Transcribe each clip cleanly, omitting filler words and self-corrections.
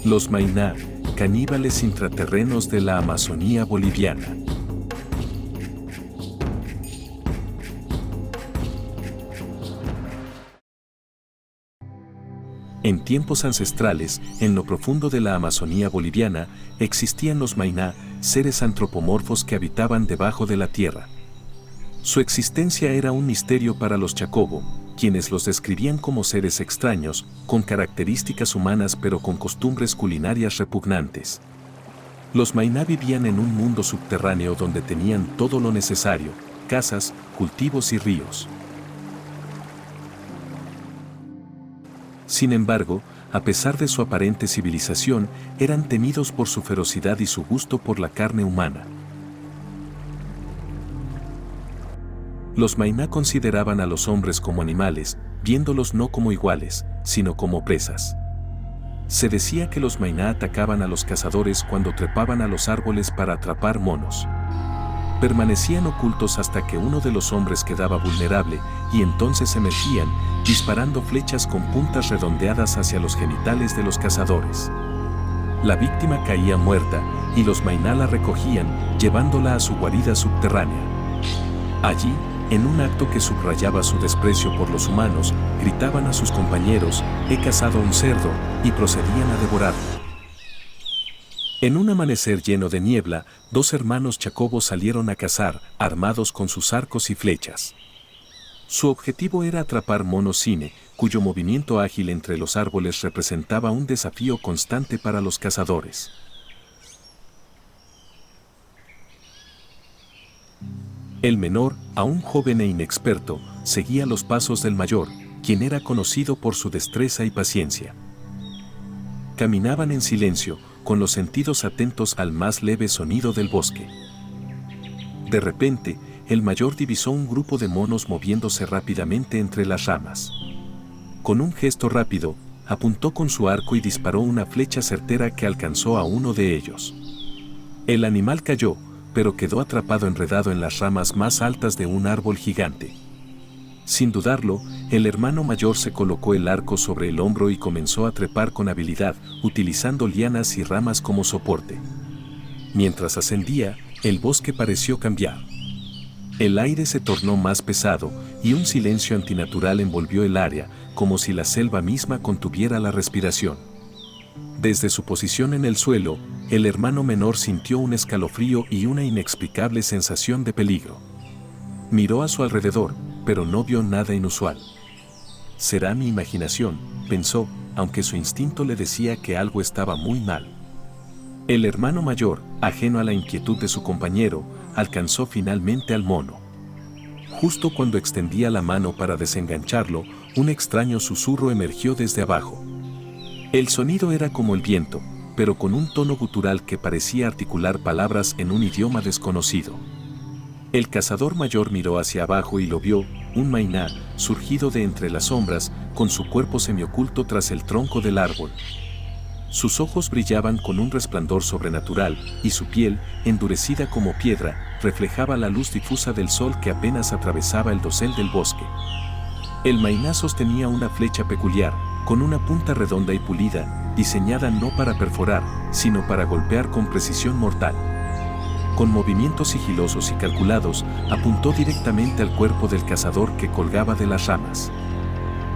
Los Mayná, caníbales intraterrenos de la Amazonía boliviana. En tiempos ancestrales, en lo profundo de la Amazonía boliviana, existían los Mayná, seres antropomorfos que habitaban debajo de la tierra. Su existencia era un misterio para los Chacobo, quienes los describían como seres extraños, con características humanas pero con costumbres culinarias repugnantes. Los Mayná vivían en un mundo subterráneo donde tenían todo lo necesario: casas, cultivos y ríos. Sin embargo, a pesar de su aparente civilización, eran temidos por su ferocidad y su gusto por la carne humana. Los Mayná consideraban a los hombres como animales, viéndolos no como iguales, sino como presas. Se decía que los Mayná atacaban a los cazadores cuando trepaban a los árboles para atrapar monos. Permanecían ocultos hasta que uno de los hombres quedaba vulnerable y entonces emergían, disparando flechas con puntas redondeadas hacia los genitales de los cazadores. La víctima caía muerta y los Mayná la recogían, llevándola a su guarida subterránea. Allí, en un acto que subrayaba su desprecio por los humanos, gritaban a sus compañeros: «He cazado un cerdo», y procedían a devorarlo. En un amanecer lleno de niebla, dos hermanos Chacobos salieron a cazar, armados con sus arcos y flechas. Su objetivo era atrapar monos cine, cuyo movimiento ágil entre los árboles representaba un desafío constante para los cazadores. El menor, aún joven e inexperto, seguía los pasos del mayor, quien era conocido por su destreza y paciencia. Caminaban en silencio, con los sentidos atentos al más leve sonido del bosque. De repente, el mayor divisó un grupo de monos moviéndose rápidamente entre las ramas. Con un gesto rápido, apuntó con su arco y disparó una flecha certera que alcanzó a uno de ellos. El animal cayó, pero quedó atrapado enredado en las ramas más altas de un árbol gigante. Sin dudarlo, el hermano mayor se colocó el arco sobre el hombro y comenzó a trepar con habilidad, utilizando lianas y ramas como soporte. Mientras ascendía, el bosque pareció cambiar. El aire se tornó más pesado y un silencio antinatural envolvió el área, como si la selva misma contuviera la respiración. Desde su posición en el suelo, el hermano menor sintió un escalofrío y una inexplicable sensación de peligro. Miró a su alrededor, pero no vio nada inusual. «Será mi imaginación», pensó, aunque su instinto le decía que algo estaba muy mal. El hermano mayor, ajeno a la inquietud de su compañero, alcanzó finalmente al mono. Justo cuando extendía la mano para desengancharlo, un extraño susurro emergió desde abajo. El sonido era como el viento, pero con un tono gutural que parecía articular palabras en un idioma desconocido. El cazador mayor miró hacia abajo y lo vio, un Mayná, surgido de entre las sombras, con su cuerpo semioculto tras el tronco del árbol. Sus ojos brillaban con un resplandor sobrenatural, y su piel, endurecida como piedra, reflejaba la luz difusa del sol que apenas atravesaba el dosel del bosque. El Mayná sostenía una flecha peculiar, con una punta redonda y pulida, diseñada no para perforar, sino para golpear con precisión mortal. Con movimientos sigilosos y calculados, apuntó directamente al cuerpo del cazador que colgaba de las ramas.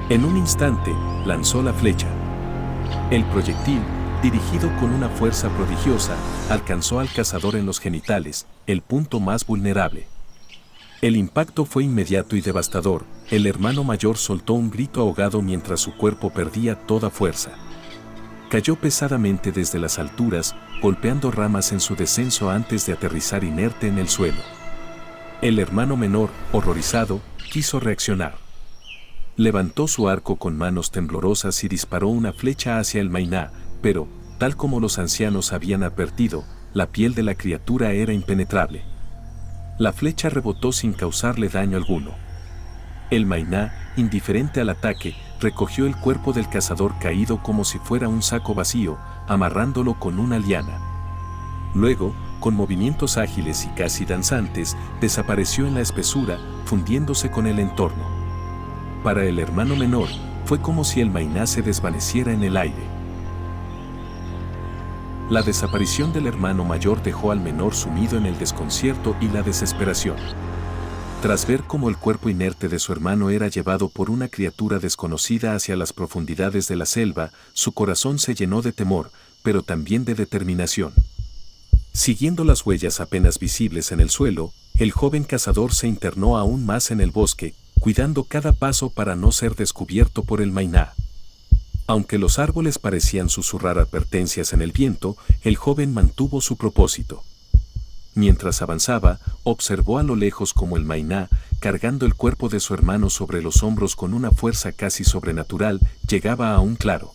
En un instante, lanzó la flecha. El proyectil, dirigido con una fuerza prodigiosa, alcanzó al cazador en los genitales, el punto más vulnerable. El impacto fue inmediato y devastador. El hermano mayor soltó un grito ahogado mientras su cuerpo perdía toda fuerza. Cayó pesadamente desde las alturas, golpeando ramas en su descenso antes de aterrizar inerte en el suelo. El hermano menor, horrorizado, quiso reaccionar. Levantó su arco con manos temblorosas y disparó una flecha hacia el Mayná, pero, tal como los ancianos habían advertido, la piel de la criatura era impenetrable. La flecha rebotó sin causarle daño alguno. El Mayná, indiferente al ataque, recogió el cuerpo del cazador caído como si fuera un saco vacío, amarrándolo con una liana. Luego, con movimientos ágiles y casi danzantes, desapareció en la espesura, fundiéndose con el entorno. Para el hermano menor, fue como si el Mayná se desvaneciera en el aire. La desaparición del hermano mayor dejó al menor sumido en el desconcierto y la desesperación. Tras ver cómo el cuerpo inerte de su hermano era llevado por una criatura desconocida hacia las profundidades de la selva, su corazón se llenó de temor, pero también de determinación. Siguiendo las huellas apenas visibles en el suelo, el joven cazador se internó aún más en el bosque, cuidando cada paso para no ser descubierto por el Mayná. Aunque los árboles parecían susurrar advertencias en el viento, el joven mantuvo su propósito. Mientras avanzaba, observó a lo lejos cómo el Mayná, cargando el cuerpo de su hermano sobre los hombros con una fuerza casi sobrenatural, llegaba a un claro.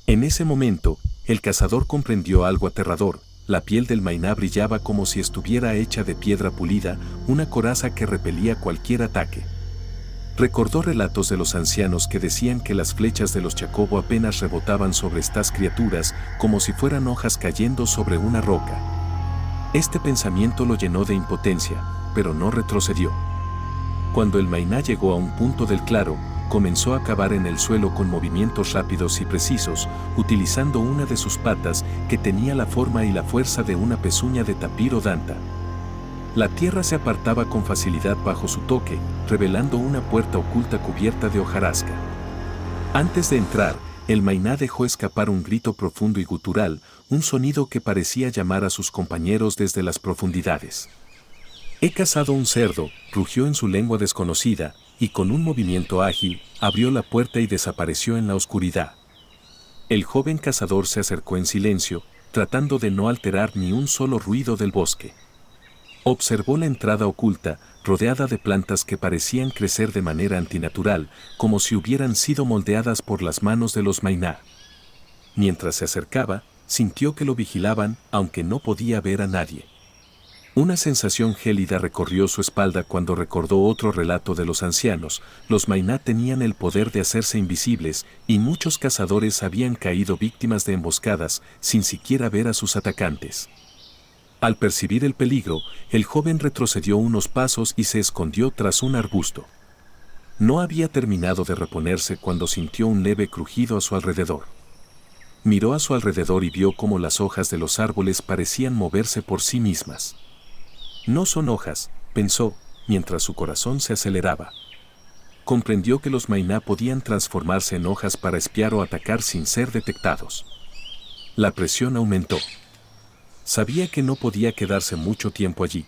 En ese momento, el cazador comprendió algo aterrador. La piel del Mayná brillaba como si estuviera hecha de piedra pulida, una coraza que repelía cualquier ataque. Recordó relatos de los ancianos que decían que las flechas de los Chacobo apenas rebotaban sobre estas criaturas como si fueran hojas cayendo sobre una roca. Este pensamiento lo llenó de impotencia, pero no retrocedió. Cuando el Mayná llegó a un punto del claro, comenzó a cavar en el suelo con movimientos rápidos y precisos, utilizando una de sus patas que tenía la forma y la fuerza de una pezuña de tapir o danta. La tierra se apartaba con facilidad bajo su toque, revelando una puerta oculta cubierta de hojarasca. Antes de entrar, el Mayná dejó escapar un grito profundo y gutural, un sonido que parecía llamar a sus compañeros desde las profundidades. «He cazado un cerdo», rugió en su lengua desconocida, y con un movimiento ágil, abrió la puerta y desapareció en la oscuridad. El joven cazador se acercó en silencio, tratando de no alterar ni un solo ruido del bosque. Observó la entrada oculta, rodeada de plantas que parecían crecer de manera antinatural, como si hubieran sido moldeadas por las manos de los Mayná. Mientras se acercaba, sintió que lo vigilaban, aunque no podía ver a nadie. Una sensación gélida recorrió su espalda cuando recordó otro relato de los ancianos. Los Mayná tenían el poder de hacerse invisibles, y muchos cazadores habían caído víctimas de emboscadas sin siquiera ver a sus atacantes. Al percibir el peligro, el joven retrocedió unos pasos y se escondió tras un arbusto. No había terminado de reponerse cuando sintió un leve crujido a su alrededor. Miró a su alrededor y vio cómo las hojas de los árboles parecían moverse por sí mismas. «No son hojas», pensó, mientras su corazón se aceleraba. Comprendió que los Mayná podían transformarse en hojas para espiar o atacar sin ser detectados. La presión aumentó. Sabía que no podía quedarse mucho tiempo allí.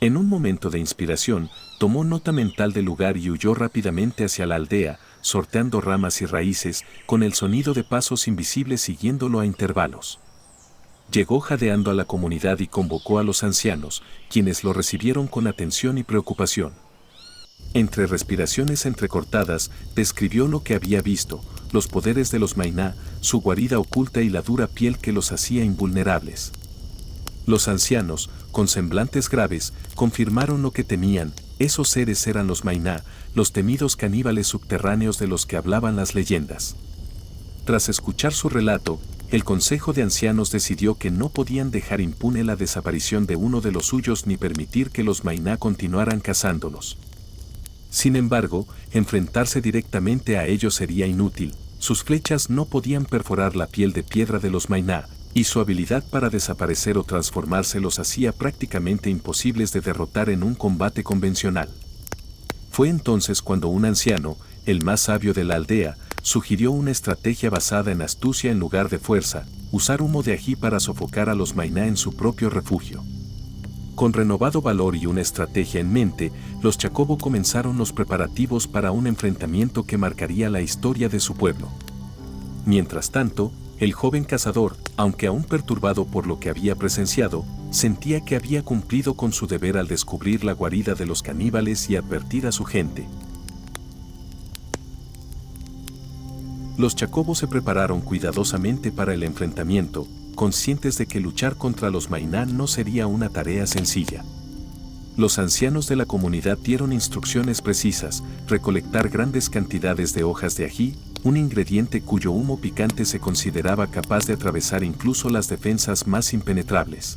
En un momento de inspiración, tomó nota mental del lugar y huyó rápidamente hacia la aldea, sorteando ramas y raíces, con el sonido de pasos invisibles siguiéndolo a intervalos. Llegó jadeando a la comunidad y convocó a los ancianos, quienes lo recibieron con atención y preocupación. Entre respiraciones entrecortadas, describió lo que había visto, los poderes de los Mayná, su guarida oculta y la dura piel que los hacía invulnerables. Los ancianos, con semblantes graves, confirmaron lo que temían: esos seres eran los Mayná, los temidos caníbales subterráneos de los que hablaban las leyendas. Tras escuchar su relato, el Consejo de Ancianos decidió que no podían dejar impune la desaparición de uno de los suyos ni permitir que los Mayná continuaran cazándolos. Sin embargo, enfrentarse directamente a ellos sería inútil. Sus flechas no podían perforar la piel de piedra de los Mayná, y su habilidad para desaparecer o transformarse los hacía prácticamente imposibles de derrotar en un combate convencional. Fue entonces cuando un anciano, el más sabio de la aldea, sugirió una estrategia basada en astucia en lugar de fuerza: usar humo de ají para sofocar a los Mayná en su propio refugio. Con renovado valor y una estrategia en mente, los Chacobo comenzaron los preparativos para un enfrentamiento que marcaría la historia de su pueblo. Mientras tanto, el joven cazador, aunque aún perturbado por lo que había presenciado, sentía que había cumplido con su deber al descubrir la guarida de los caníbales y advertir a su gente. Los Chacobo se prepararon cuidadosamente para el enfrentamiento, conscientes de que luchar contra los Mayná no sería una tarea sencilla. Los ancianos de la comunidad dieron instrucciones precisas: recolectar grandes cantidades de hojas de ají, un ingrediente cuyo humo picante se consideraba capaz de atravesar incluso las defensas más impenetrables.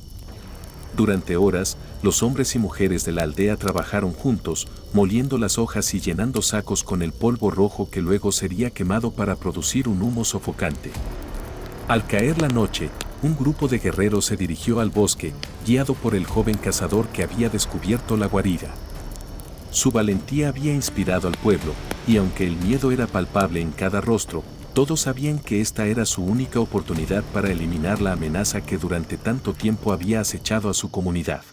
Durante horas, los hombres y mujeres de la aldea trabajaron juntos, moliendo las hojas y llenando sacos con el polvo rojo que luego sería quemado para producir un humo sofocante. Al caer la noche, un grupo de guerreros se dirigió al bosque, guiado por el joven cazador que había descubierto la guarida. Su valentía había inspirado al pueblo, y aunque el miedo era palpable en cada rostro, todos sabían que esta era su única oportunidad para eliminar la amenaza que durante tanto tiempo había acechado a su comunidad.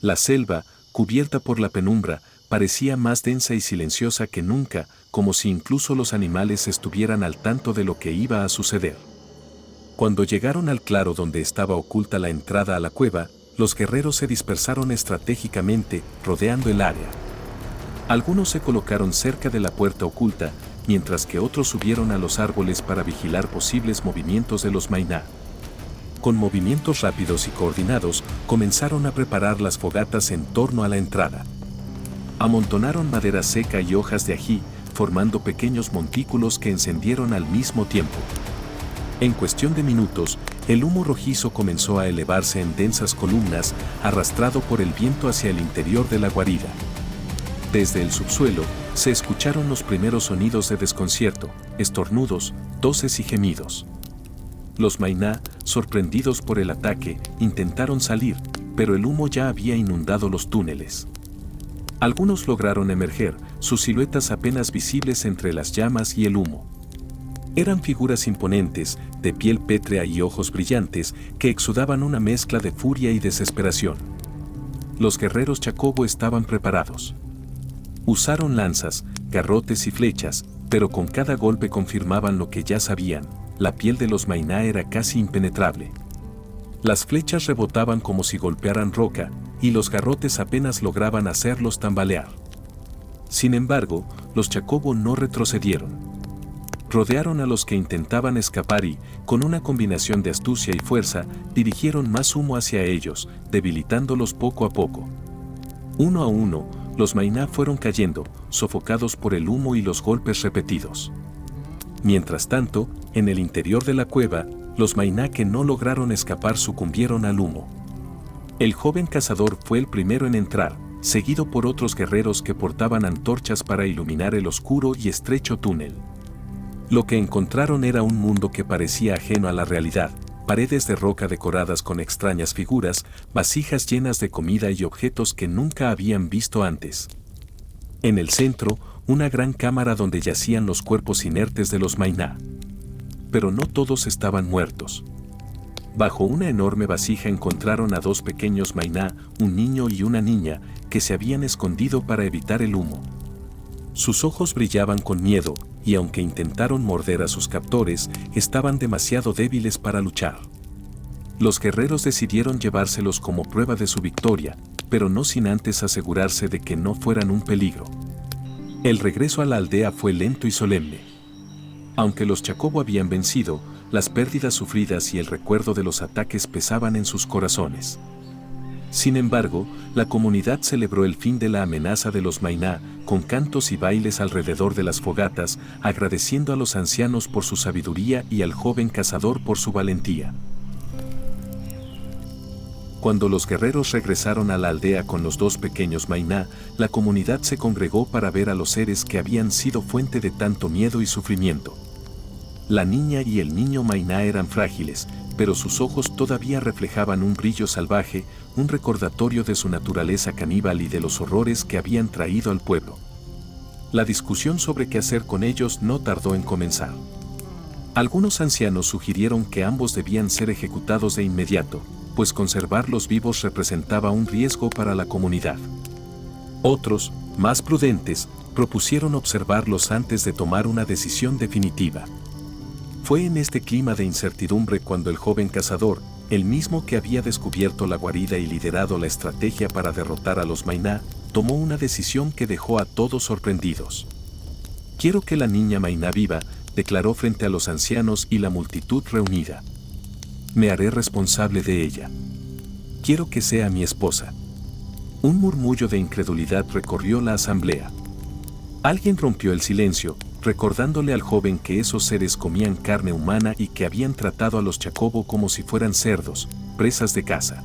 La selva, cubierta por la penumbra, parecía más densa y silenciosa que nunca, como si incluso los animales estuvieran al tanto de lo que iba a suceder. Cuando llegaron al claro donde estaba oculta la entrada a la cueva, los guerreros se dispersaron estratégicamente, rodeando el área. Algunos se colocaron cerca de la puerta oculta, mientras que otros subieron a los árboles para vigilar posibles movimientos de los Mayná. Con movimientos rápidos y coordinados, comenzaron a preparar las fogatas en torno a la entrada. Amontonaron madera seca y hojas de ají, formando pequeños montículos que encendieron al mismo tiempo. En cuestión de minutos, el humo rojizo comenzó a elevarse en densas columnas, arrastrado por el viento hacia el interior de la guarida. Desde el subsuelo, se escucharon los primeros sonidos de desconcierto, estornudos, toses y gemidos. Los Mayná, sorprendidos por el ataque, intentaron salir, pero el humo ya había inundado los túneles. Algunos lograron emerger, sus siluetas apenas visibles entre las llamas y el humo. Eran figuras imponentes, de piel pétrea y ojos brillantes, que exudaban una mezcla de furia y desesperación. Los guerreros Chacobo estaban preparados. Usaron lanzas, garrotes y flechas, pero con cada golpe confirmaban lo que ya sabían: la piel de los Mayná era casi impenetrable. Las flechas rebotaban como si golpearan roca, y los garrotes apenas lograban hacerlos tambalear. Sin embargo, los Chacobo no retrocedieron. Rodearon a los que intentaban escapar y, con una combinación de astucia y fuerza, dirigieron más humo hacia ellos, debilitándolos poco a poco. Uno a uno, los Mayná fueron cayendo, sofocados por el humo y los golpes repetidos. Mientras tanto, en el interior de la cueva, los Mayná que no lograron escapar sucumbieron al humo. El joven cazador fue el primero en entrar, seguido por otros guerreros que portaban antorchas para iluminar el oscuro y estrecho túnel. Lo que encontraron era un mundo que parecía ajeno a la realidad: paredes de roca decoradas con extrañas figuras, vasijas llenas de comida y objetos que nunca habían visto antes. En el centro, una gran cámara donde yacían los cuerpos inertes de los Mayná. Pero no todos estaban muertos. Bajo una enorme vasija encontraron a dos pequeños Mayná, un niño y una niña, que se habían escondido para evitar el humo. Sus ojos brillaban con miedo, y aunque intentaron morder a sus captores, estaban demasiado débiles para luchar. Los guerreros decidieron llevárselos como prueba de su victoria, pero no sin antes asegurarse de que no fueran un peligro. El regreso a la aldea fue lento y solemne. Aunque los Chacobo habían vencido, las pérdidas sufridas y el recuerdo de los ataques pesaban en sus corazones. Sin embargo, la comunidad celebró el fin de la amenaza de los Mayná, con cantos y bailes alrededor de las fogatas, agradeciendo a los ancianos por su sabiduría y al joven cazador por su valentía. Cuando los guerreros regresaron a la aldea con los dos pequeños Mayná, la comunidad se congregó para ver a los seres que habían sido fuente de tanto miedo y sufrimiento. La niña y el niño Mayná eran frágiles, pero sus ojos todavía reflejaban un brillo salvaje, un recordatorio de su naturaleza caníbal y de los horrores que habían traído al pueblo. La discusión sobre qué hacer con ellos no tardó en comenzar. Algunos ancianos sugirieron que ambos debían ser ejecutados de inmediato, pues conservarlos vivos representaba un riesgo para la comunidad. Otros, más prudentes, propusieron observarlos antes de tomar una decisión definitiva. Fue en este clima de incertidumbre cuando el joven cazador, el mismo que había descubierto la guarida y liderado la estrategia para derrotar a los Mayná, tomó una decisión que dejó a todos sorprendidos. «Quiero que la niña Mayná viva», declaró frente a los ancianos y la multitud reunida. «Me haré responsable de ella. Quiero que sea mi esposa». Un murmullo de incredulidad recorrió la asamblea. Alguien rompió el silencio, recordándole al joven que esos seres comían carne humana y que habían tratado a los Chacobo como si fueran cerdos, presas de caza.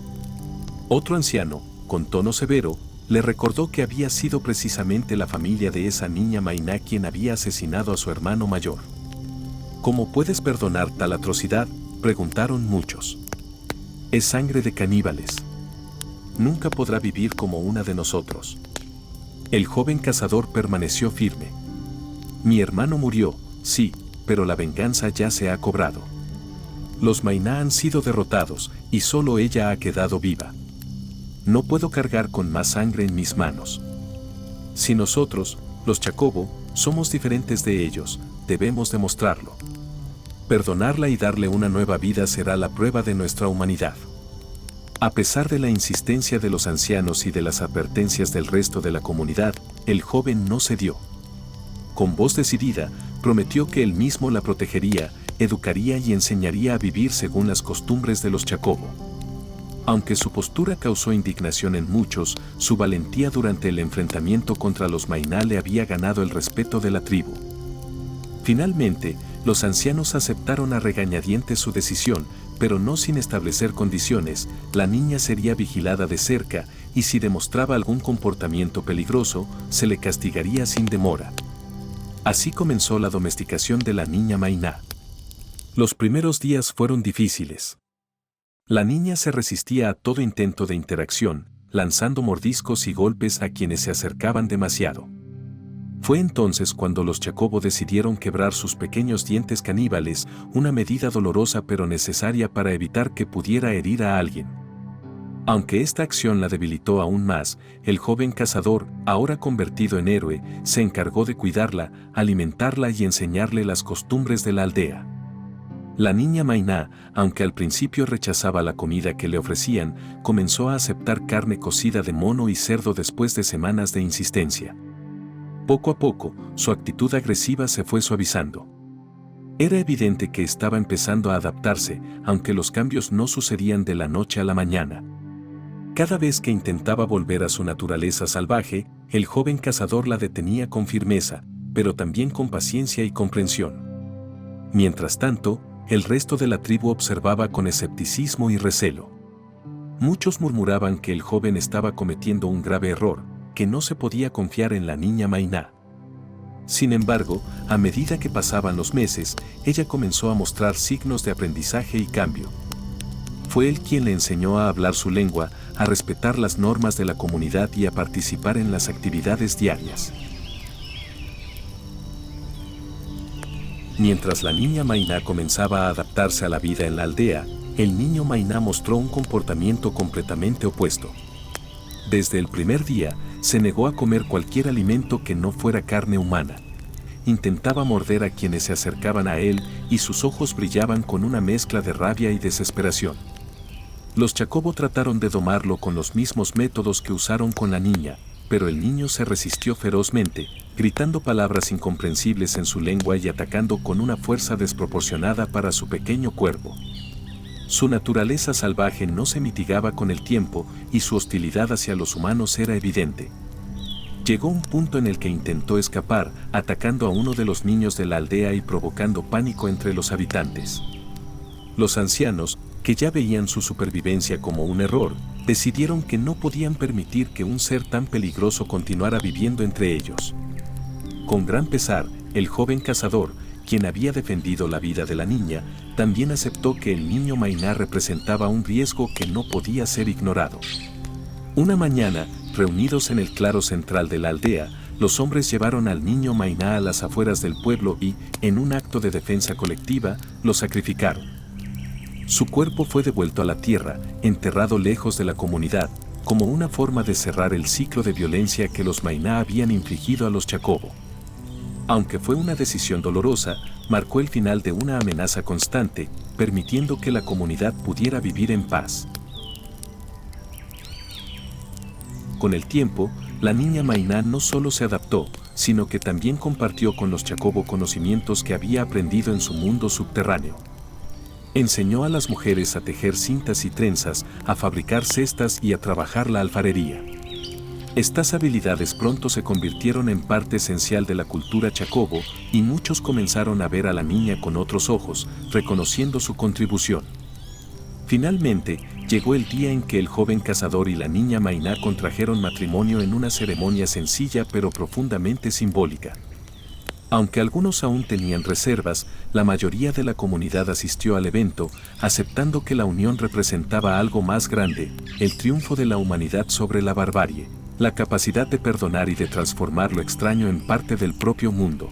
Otro anciano, con tono severo, le recordó que había sido precisamente la familia de esa niña Mayná quien había asesinado a su hermano mayor. «¿Cómo puedes perdonar tal atrocidad?», Preguntaron muchos. Es sangre de caníbales. Nunca podrá vivir como una de nosotros. El joven cazador permaneció firme. Mi hermano murió, sí, pero la venganza ya se ha cobrado. Los Mainá han sido derrotados y solo ella ha quedado viva. No puedo cargar con más sangre en mis manos. Si nosotros, los Chacobo, somos diferentes de ellos, debemos demostrarlo. Perdonarla y darle una nueva vida será la prueba de nuestra humanidad. A pesar de la insistencia de los ancianos y de las advertencias del resto de la comunidad, el joven no cedió. Con voz decidida, prometió que él mismo la protegería, educaría y enseñaría a vivir según las costumbres de los Chacobo. Aunque su postura causó indignación en muchos, su valentía durante el enfrentamiento contra los Mainá le había ganado el respeto de la tribu. Finalmente, los ancianos aceptaron a regañadientes su decisión, pero no sin establecer condiciones. La niña sería vigilada de cerca y si demostraba algún comportamiento peligroso, se le castigaría sin demora. Así comenzó la domesticación de la niña Mainá. Los primeros días fueron difíciles. La niña se resistía a todo intento de interacción, lanzando mordiscos y golpes a quienes se acercaban demasiado. Fue entonces cuando los Chacobo decidieron quebrar sus pequeños dientes caníbales, una medida dolorosa pero necesaria para evitar que pudiera herir a alguien. Aunque esta acción la debilitó aún más, el joven cazador, ahora convertido en héroe, se encargó de cuidarla, alimentarla y enseñarle las costumbres de la aldea. La niña Mainá, aunque al principio rechazaba la comida que le ofrecían, comenzó a aceptar carne cocida de mono y cerdo después de semanas de insistencia. Poco a poco, su actitud agresiva se fue suavizando. Era evidente que estaba empezando a adaptarse, aunque los cambios no sucedían de la noche a la mañana. Cada vez que intentaba volver a su naturaleza salvaje, el joven cazador la detenía con firmeza, pero también con paciencia y comprensión. Mientras tanto, el resto de la tribu observaba con escepticismo y recelo. Muchos murmuraban que el joven estaba cometiendo un grave error, que no se podía confiar en la niña Mainá. Sin embargo, a medida que pasaban los meses, ella comenzó a mostrar signos de aprendizaje y cambio. Fue él quien le enseñó a hablar su lengua, a respetar las normas de la comunidad y a participar en las actividades diarias. Mientras la niña Mainá comenzaba a adaptarse a la vida en la aldea, el niño Mainá mostró un comportamiento completamente opuesto. Desde el primer día, se negó a comer cualquier alimento que no fuera carne humana. Intentaba morder a quienes se acercaban a él y sus ojos brillaban con una mezcla de rabia y desesperación. Los Chacobo trataron de domarlo con los mismos métodos que usaron con la niña, pero el niño se resistió ferozmente, gritando palabras incomprensibles en su lengua y atacando con una fuerza desproporcionada para su pequeño cuerpo. Su naturaleza salvaje no se mitigaba con el tiempo y su hostilidad hacia los humanos era evidente. Llegó un punto en el que intentó escapar, atacando a uno de los niños de la aldea y provocando pánico entre los habitantes. Los ancianos, que ya veían su supervivencia como un error, decidieron que no podían permitir que un ser tan peligroso continuara viviendo entre ellos. Con gran pesar, el joven cazador, quien había defendido la vida de la niña, también aceptó que el niño Mainá representaba un riesgo que no podía ser ignorado. Una mañana, reunidos en el claro central de la aldea, los hombres llevaron al niño Mainá a las afueras del pueblo y, en un acto de defensa colectiva, lo sacrificaron. Su cuerpo fue devuelto a la tierra, enterrado lejos de la comunidad, como una forma de cerrar el ciclo de violencia que los Mainá habían infligido a los Chacobo. Aunque fue una decisión dolorosa, marcó el final de una amenaza constante, permitiendo que la comunidad pudiera vivir en paz. Con el tiempo, la niña Mainá no solo se adaptó, sino que también compartió con los Chacobo conocimientos que había aprendido en su mundo subterráneo. Enseñó a las mujeres a tejer cintas y trenzas, a fabricar cestas y a trabajar la alfarería. Estas habilidades pronto se convirtieron en parte esencial de la cultura Chacobo y muchos comenzaron a ver a la niña con otros ojos, reconociendo su contribución. Finalmente, llegó el día en que el joven cazador y la niña Mainá contrajeron matrimonio en una ceremonia sencilla pero profundamente simbólica. Aunque algunos aún tenían reservas, la mayoría de la comunidad asistió al evento, aceptando que la unión representaba algo más grande, el triunfo de la humanidad sobre la barbarie, la capacidad de perdonar y de transformar lo extraño en parte del propio mundo.